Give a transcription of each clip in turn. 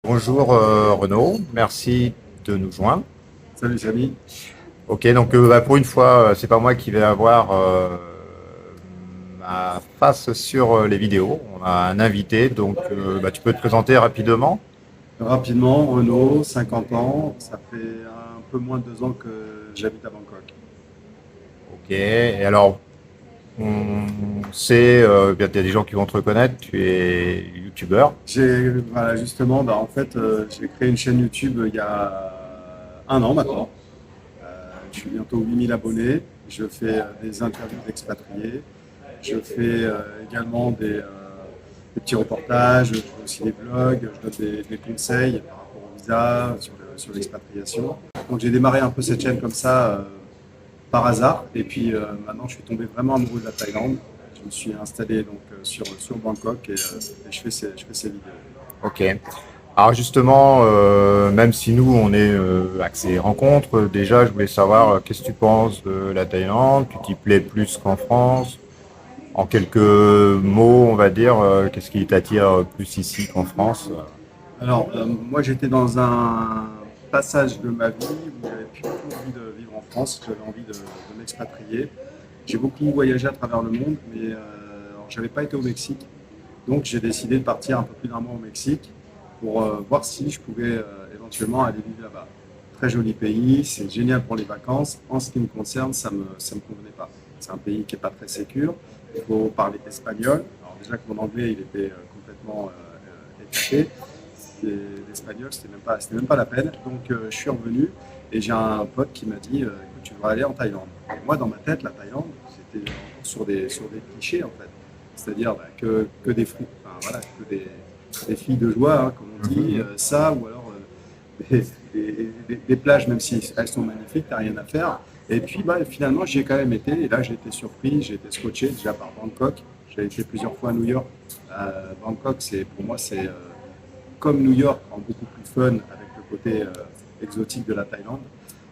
Bonjour Renaud, merci de nous joindre. Salut Samy. Ok, donc pour une fois, c'est pas moi qui vais avoir ma face sur les vidéos. On a un invité, donc tu peux te présenter rapidement. Rapidement, Renaud, 50 ans. Ça fait un peu moins de 2 ans que j'habite à Bangkok. Ok, et alors on sait, il y a des gens qui vont te reconnaître, tu es youtubeur. Voilà, justement, en fait, j'ai créé une chaîne YouTube il y a 1 an maintenant. Je suis bientôt 8000 abonnés. Je fais des interviews d'expatriés. Je fais également des petits reportages. Je fais aussi des vlogs. Je donne des conseils par rapport au visa, sur l'expatriation. Donc j'ai démarré un peu cette chaîne comme ça. Par hasard. Et puis maintenant, je suis tombé vraiment amoureux de la Thaïlande. Je me suis installé donc sur Bangkok et je fais ces vidéos. Ok. Alors justement, même si nous on est axé rencontre, déjà je voulais savoir qu'est-ce que tu penses de la Thaïlande, tu t'y plais plus qu'en France? En quelques mots, on va dire, qu'est-ce qui t'attire plus ici qu'en France? Alors, moi, j'étais dans un passage de ma vie où j'avais plus du tout envie de vivre en France. J'avais envie de m'expatrier. J'ai beaucoup voyagé à travers le monde, mais j'avais pas été au Mexique. Donc, j'ai décidé de partir un peu plus d'1 mois au Mexique pour voir si je pouvais éventuellement aller vivre là-bas. Très joli pays, c'est génial pour les vacances. En ce qui me concerne, ça me convenait pas. C'est un pays qui est pas très sécure. Il faut parler espagnol. Alors déjà que mon anglais, il était complètement éclaté. L'espagnol, c'était même pas la peine. Donc, je suis revenu et j'ai un pote qui m'a dit, écoute, tu devrais aller en Thaïlande. Et moi, dans ma tête, la Thaïlande, c'était encore sur des clichés en fait. C'est-à-dire que des fruits, enfin, voilà, des filles de joie, hein, comme on dit, Mhm. ça, ou alors des plages, même si elles sont magnifiques, t'as rien à faire. Et puis finalement, j'y ai quand même été, et là j'ai été surpris, j'ai été scotché déjà par Bangkok. J'ai été plusieurs fois à New York. Bangkok, pour moi, c'est comme New York, en beaucoup plus fun avec le côté exotique de la Thaïlande.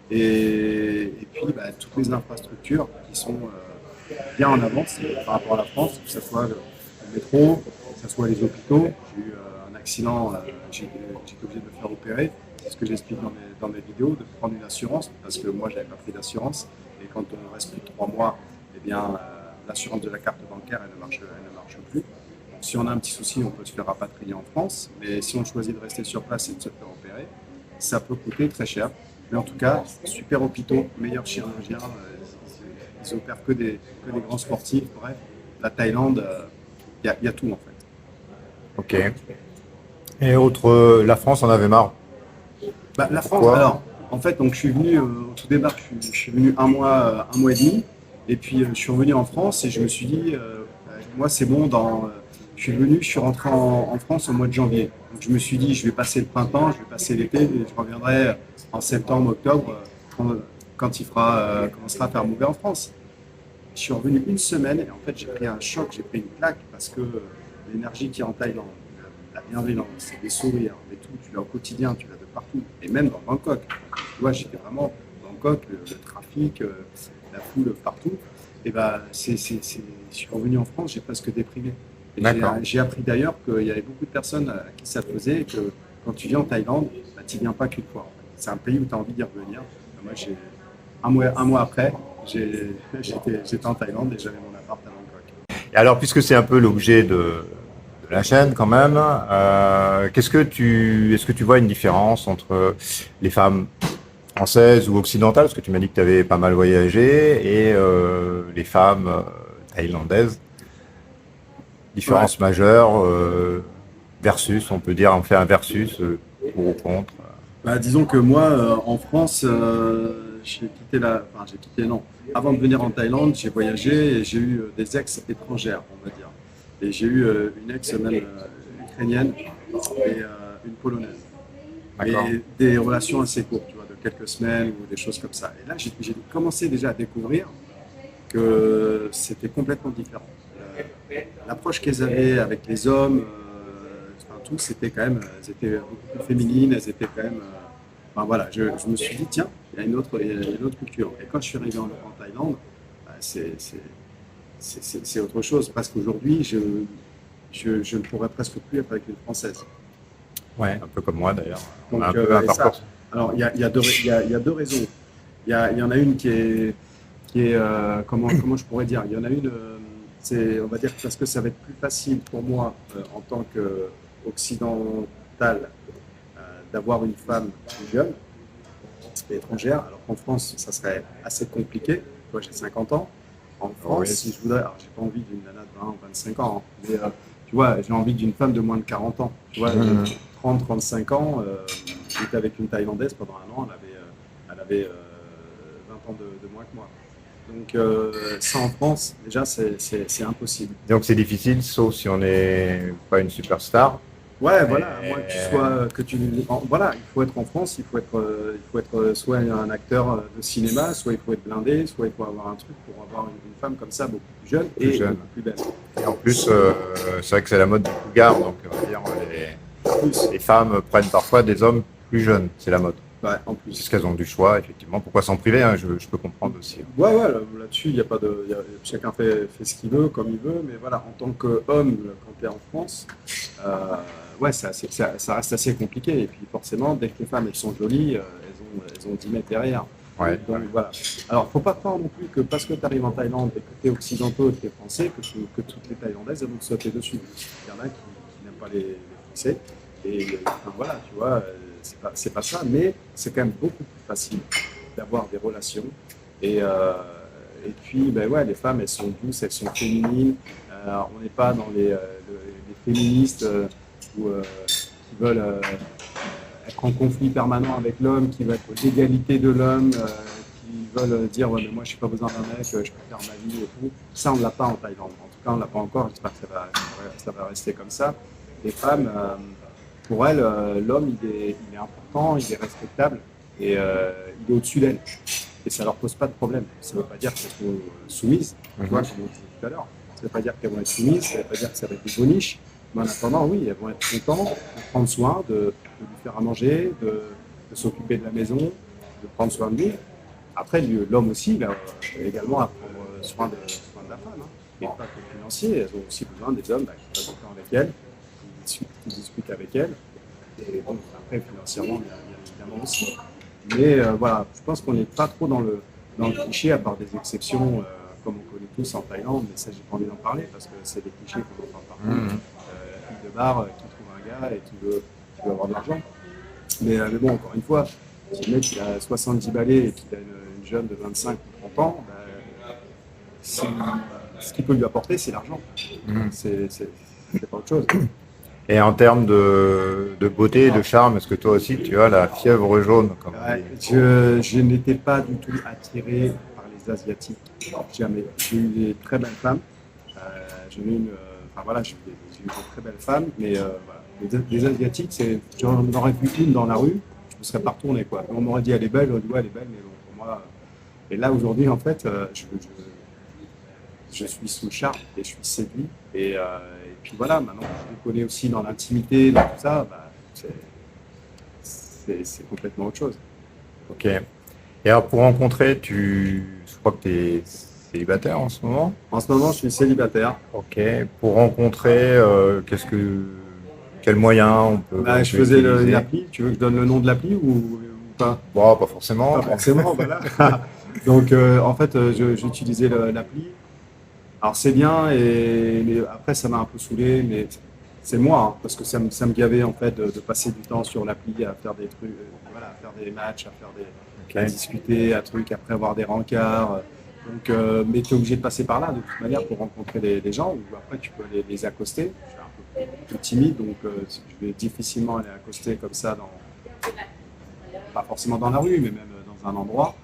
Et puis toutes les infrastructures qui sont bien en avance par rapport à la France, que ce soit le métro, que ce soit les hôpitaux. J'ai eu un accident, été obligé de me faire opérer. C'est ce que j'explique dans mes vidéos, de prendre une assurance, parce que moi, je n'avais pas pris d'assurance. Et quand on reste plus de 3 mois, eh bien, l'assurance de la carte bancaire, elle ne marche plus. Donc, si on a un petit souci, on peut se faire rapatrier en France. Mais si on choisit de rester sur place et de se faire opérer, ça peut coûter très cher. Mais en tout cas, super hôpitaux, meilleurs chirurgiens, ils opèrent que des grands sportifs. Bref, la Thaïlande, y a tout en fait. Ok. Et autre, la France en avait marre. La France, Pourquoi? alors, en fait, donc je suis venu au tout départ, je suis venu 1 mois et demi, et puis je suis revenu en France et je me suis dit, moi c'est bon, je suis venu, je suis rentré en France au mois de janvier. Donc je me suis dit, je vais passer le printemps, je vais passer l'été, et je reviendrai en septembre, octobre, quand commencera à faire mauvais en France. Je suis revenu une semaine et en fait j'ai pris un choc, j'ai pris une claque parce que l'énergie qui est en Thaïlande, la bienveillance, les sourires, mais tout, tu l'as au quotidien, tu l'as de partout. Et même dans Bangkok. Tu vois, j'étais vraiment Bangkok, le trafic, la foule partout. Et je suis revenu en France, j'ai presque déprimé. Et D'accord. j'ai appris d'ailleurs qu'il y avait beaucoup de personnes à qui ça faisait et que quand tu viens en Thaïlande, tu n'y viens pas qu'une fois. En fait. C'est un pays où tu as envie d'y revenir. Moi, un mois après, j'étais en Thaïlande et j'avais mon appart à Bangkok. Et alors, puisque c'est un peu l'objet de la chaîne quand même, est-ce que tu vois une différence entre les femmes françaises ou occidentales, parce que tu m'as dit que tu avais pas mal voyagé, et les femmes thaïlandaises, Ouais, différence majeure, versus, on peut dire, on fait un versus, pour ou contre. disons que moi, en France, j'ai quitté, non. Avant de venir en Thaïlande, j'ai voyagé et j'ai eu des ex étrangères, on va dire. Et j'ai eu une ex même ukrainienne et une polonaise. D'accord. Mais des relations assez courtes, tu vois, de quelques semaines ou des choses comme ça. Et là, j'ai commencé déjà à découvrir que c'était complètement différent. L'approche qu'elles avaient avec les hommes, enfin, tout, c'était quand même, elles étaient beaucoup plus féminines, elles étaient quand même. Enfin, voilà, je me suis dit, tiens, il y a une autre culture. Et quand je suis arrivé en Thaïlande, c'est autre chose. Parce qu'aujourd'hui, je ne pourrais presque plus être avec une Française. Ouais, un peu comme moi d'ailleurs. On Donc, a un peu un et ça, parcours. alors il y a deux raisons. Il y en a une qui est comment je pourrais dire? Il y en a une, c'est, on va dire, parce que ça va être plus facile pour moi en tant qu'occidental d'avoir une femme plus jeune, étrangère, alors qu'en France, ça serait assez compliqué. Moi, j'ai 50 ans. En France, Oui. si je voudrais, alors j'ai pas envie d'une nana de 20 ou 25 ans, hein, mais tu vois, j'ai envie d'une femme de moins de 40 ans. Tu vois, Mmh. 30-35 ans, j'étais avec une Thaïlandaise pendant un an, elle avait 20 ans de moins que moi. Donc ça en France, déjà, c'est impossible. Donc c'est difficile, sauf si on n'est pas une superstar. Ouais, voilà, à moins que tu Mais sois, voilà, il faut être en France, il faut être soit un acteur de cinéma, soit il faut être blindé, soit il faut avoir un truc pour avoir une femme comme ça, beaucoup plus jeune plus et jeune. beaucoup plus belle. Et en plus, c'est vrai que c'est la mode du cougar, donc on va dire En plus, les femmes prennent parfois des hommes plus jeunes, c'est la mode. ouais, en C'est ce plus. qu'elles ont du choix, effectivement. Pourquoi s'en priver, hein, je peux comprendre aussi. Ouais, ouais, là-dessus, il y a pas de, chacun fait ce qu'il veut, comme il veut, mais voilà, en tant qu'homme, quand tu es en France, ouais, ça reste assez compliqué. Et puis forcément, dès que les femmes elles sont jolies, elles ont 10 mètres derrière. Ouais, Donc ouais. voilà. Alors, faut pas croire non plus que parce que tu arrives en Thaïlande et que tu es occidentaux et que tu es français, que toutes les Thaïlandaises elles vont te sauter dessus. Il y en a qui n'aiment pas les Français. Et enfin, voilà, tu vois, c'est pas ça, mais c'est quand même beaucoup plus facile d'avoir des relations. Et, euh, et puis, ben ouais, les femmes, elles sont douces, elles sont féminines. On n'est pas dans les féministes qui veulent être en conflit permanent avec l'homme, qui veulent être l'égalité de l'homme, qui veulent dire ouais, mais moi, je n'ai pas besoin d'un mec, je peux faire ma vie et tout. Ça, on ne l'a pas en Thaïlande. En tout cas, on ne l'a pas encore. J'espère que ça va rester comme ça. Les femmes, pour elles, l'homme, il est important, il est respectable et il est au-dessus d'elles. Et ça leur pose pas de problème. Ça ne veut pas dire qu'elles sont soumises, tu vois, comme on disait tout à l'heure. Ça ne veut pas dire qu'elles vont être soumises, ça ne veut pas dire que ça va être des boniches. Mais en attendant, oui, elles vont être contentes de prendre soin, de lui faire à manger, de s'occuper de la maison, de prendre soin de lui. Après, l'homme aussi, il a également à prendre soin de la femme. Hein. Et pas que financier, elles ont aussi besoin des hommes qui passent du temps avec elles, qui discutent avec elles. Et bon, après, financièrement, bien évidemment aussi. Mais voilà, je pense qu'on n'est pas trop dans le cliché, à part des exceptions, comme on connaît tous en Thaïlande, mais ça, j'ai pas envie d'en parler parce que c'est des clichés qu'on entend partout. Mmh. La fille de bar qui trouve un gars et qui veut avoir de l'argent. Mais bon, encore une fois, si le mec il a 70 balais et qu'il a une jeune de 25 ou 30 ans, ce qu'il peut lui apporter, c'est l'argent. Mmh. C'est pas autre chose. Et en termes de beauté et de charme, est-ce que toi aussi tu as la fièvre jaune comme on Ouais, dit? je n'étais pas du tout attiré par les Asiatiques. Jamais. J'ai eu des très belles femmes. J'en ai une, enfin voilà, j'ai eu des très belles femmes, mais voilà. Les Asiatiques, j'en aurais vu une dans la rue, je me serais pas retourné quoi. On m'aurait dit elle est belle, j'aurais dit ouais elle est belle, mais bon, pour moi. Et là aujourd'hui en fait, je suis sous le charme et je suis séduit. Et puis voilà, maintenant que je les connais aussi dans l'intimité, dans tout ça, bah, c'est complètement autre chose. Ok. Et alors pour rencontrer, je crois que tu es célibataire en ce moment. En ce moment, je suis célibataire. Ok. Pour rencontrer, quels moyens Bah, on je peut faisais utiliser? l'appli. Tu veux que je donne le nom de l'appli ou pas? Bon, pas forcément. Pas forcément, voilà. Donc, en fait, j'utilisais l'appli. Alors, c'est bien, mais après, ça m'a un peu saoulé, mais c'est moi, hein, parce que ça me gavait, en fait, de passer du temps sur l'appli à faire des trucs, voilà, à faire des matchs, à Ok. discuter, à trucs, après avoir des rencarts. Donc, mais tu es obligé de passer par là, de toute manière, pour rencontrer les gens, ou après, tu peux les accoster. Je suis un peu timide, donc je vais difficilement aller accoster comme ça, pas forcément dans la rue, mais même dans un endroit.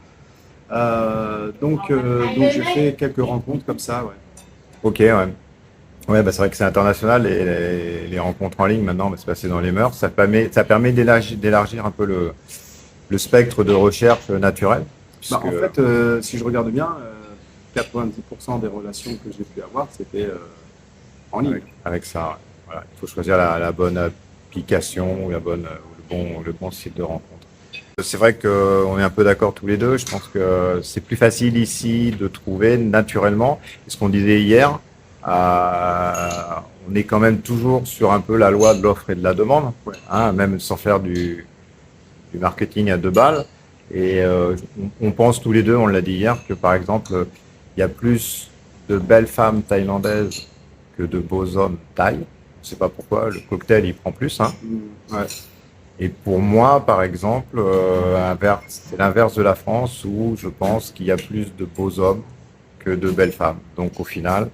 Donc j'ai fait quelques rencontres comme ça, ouais. Ok, ouais. Ouais, bah, c'est vrai que c'est international et les rencontres en ligne maintenant, bah, c'est passé dans les mœurs. Ça permet d'élargir un peu le spectre de recherche naturelle, Bah, puisque en fait, si je regarde bien, 90% des relations que j'ai pu avoir, c'était en ligne. avec ça, ouais. Voilà, il faut choisir la bonne application ou le bon site de rencontre. C'est vrai qu'on est un peu d'accord tous les deux. Je pense que c'est plus facile ici de trouver naturellement. Et ce qu'on disait hier, on est quand même toujours sur un peu la loi de l'offre et de la demande, Ouais. hein, même sans faire du marketing à 2 balles. Et on pense tous les deux, on l'a dit hier, que par exemple, il y a plus de belles femmes thaïlandaises que de beaux hommes thaïs. Je sais pas pourquoi, le cocktail il prend plus, hein. Ouais. Et pour moi, par exemple, c'est l'inverse de la France où je pense qu'il y a plus de beaux hommes que de belles femmes. Donc au final,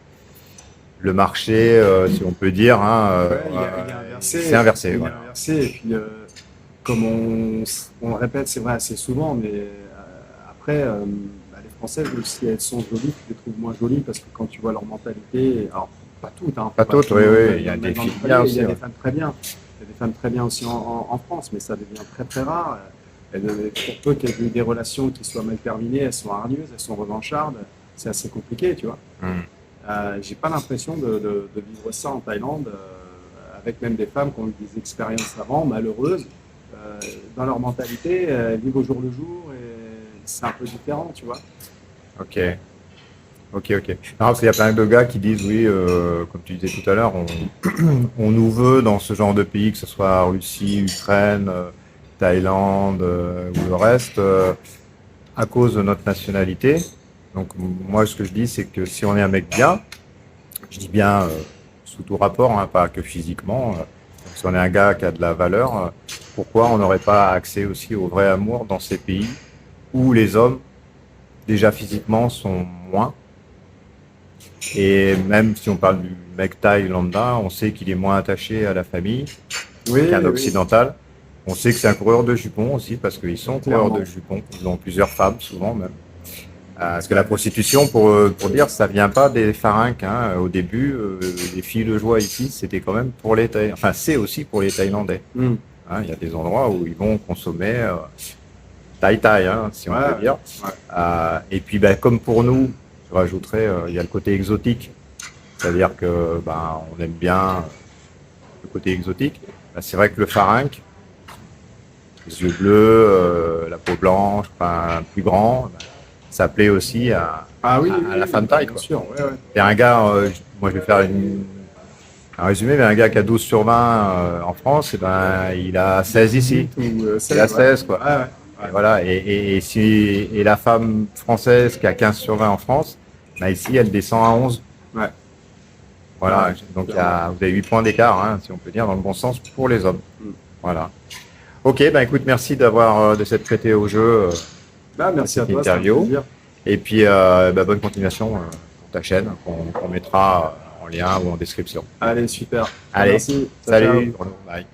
le marché, si on peut dire, hein, Ouais, il est inversé. c'est inversé. Il est Voilà. inversé. Et puis, comme on le répète, c'est vrai assez souvent, mais après, bah, les Françaises aussi, elles sont jolies, tu les trouves moins jolies parce que quand tu vois leur mentalité, alors pas toutes, hein, faut Pas pas toutes, tout oui, le monde oui, mettre il y a des dans le filles panier. bien Il y aussi. a des Ouais. femmes très bien. Il y a des femmes très bien aussi en France, mais ça devient très très rare. Pour peu qu'il y ait eu des relations qui soient mal terminées, elles sont hargneuses, elles sont revanchardes. C'est assez compliqué, tu vois. Hmm. J'ai pas l'impression de vivre ça en Thaïlande, avec même des femmes qui ont eu des expériences avant, malheureuses. Euh, Dans leur mentalité, elles vivent au jour le jour et c'est un peu différent, tu vois. Ok, ok. Non, parce qu'il y a plein de gars qui disent, oui, comme tu disais tout à l'heure, on nous veut dans ce genre de pays, que ce soit Russie, Ukraine, Thaïlande ou le reste, à cause de notre nationalité. Donc moi, ce que je dis, c'est que si on est un mec bien, je dis bien sous tout rapport, hein, pas que physiquement, si on est un gars qui a de la valeur, pourquoi on n'aurait pas accès aussi au vrai amour dans ces pays où les hommes, déjà physiquement, sont moins. Et même si on parle du mec thaï lambda, on sait qu'il est moins attaché à la famille Oui, qu'un oui, occidental. On sait que c'est un coureur de jupons aussi, parce qu'ils sont coureurs de clairement. jupons. Ils ont plusieurs femmes, souvent même. Parce que la prostitution, pour dire, ça vient pas des Farinques, hein. Au début, les filles de joie ici, c'était quand même pour les Thaïlandais. Enfin, c'est aussi pour les Thaïlandais, Hmm. hein. Il y a des endroits où ils vont consommer Thaï, hein, si on Ouais, peut dire. ouais. Et puis, ben, comme pour nous, je rajouterais, il y a le côté exotique. C'est-à-dire que ben, on aime bien le côté exotique. Ben, c'est vrai que le Farinque, les yeux bleus, la peau blanche, enfin, plus grand, ben, ça plaît aussi Ah oui, à la oui, femme bah, thaï, bien quoi. sûr. Ouais, ouais. Et un gars, moi je vais faire un résumé, mais un gars qui a 12 sur 20 en France, et ben, il a 16 ici. 18 ou Il a 16, ouais. 16, quoi. Ouais, ouais. Et voilà. Et la femme française qui a 15 sur 20 en France, ben, ici, elle descend à 11. Ouais, Voilà. ouais, Donc, clairement. vous avez 8 points d'écart, hein, si on peut dire, dans le bon sens pour les hommes. Hmm. Voilà. Ok, ben écoute, merci de s'être prêté au jeu Bah, à merci à cette toi, c'était un interview. plaisir. Et puis, ben, bonne continuation pour ta chaîne, qu'on mettra en lien ou en description. Allez, super. Je te Allez, remercie. Ciao, ciao. salut, Bruno, bye.